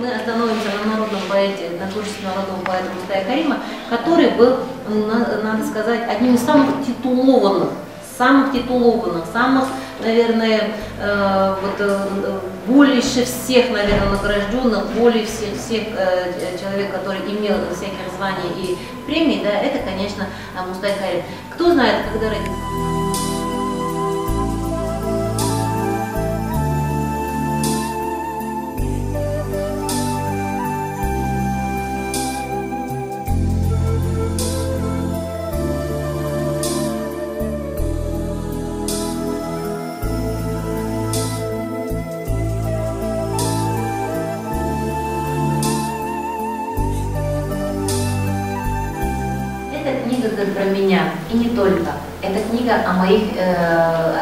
Мы остановимся на народном поэте, на творчестве народного поэта Мустая Карима, который был, надо сказать, одним из самых титулованных, самых, наверное, больше всех, наверное, награжденных, более всех человек, который имел всяких званий и премий, да, это, конечно, Мустай Карим. Кто знает, когда родился? Эта книга про меня, и не только. Это книга о моих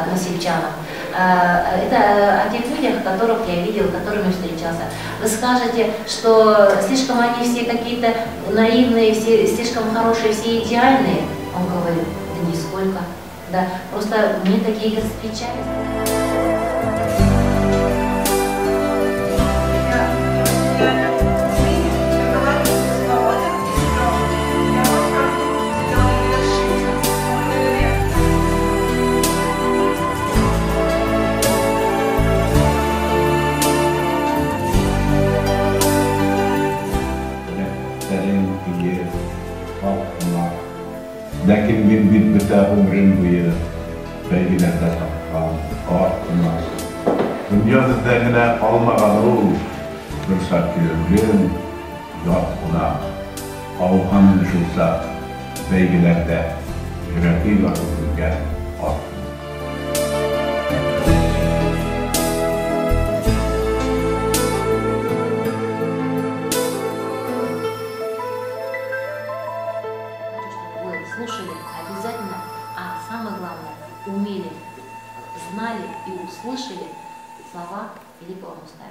односельчанах. Это о тех людях, которых я видел, с которыми встречался. Вы скажете, что слишком они все какие-то наивные, все слишком хорошие, все идеальные. Он говорит, да нисколько. Да, просто мне такие встречались. Lakin bir bütün ömrüm boyu belgilerde tapkan, artmaz. Dünyada dengine almadan ol, fırsat görürüm, yok ona. Avhan düşülse belgilerde yüreği varırken artmaz. Слушали обязательно, а самое главное, умели, знали и услышали слова великого Мустая.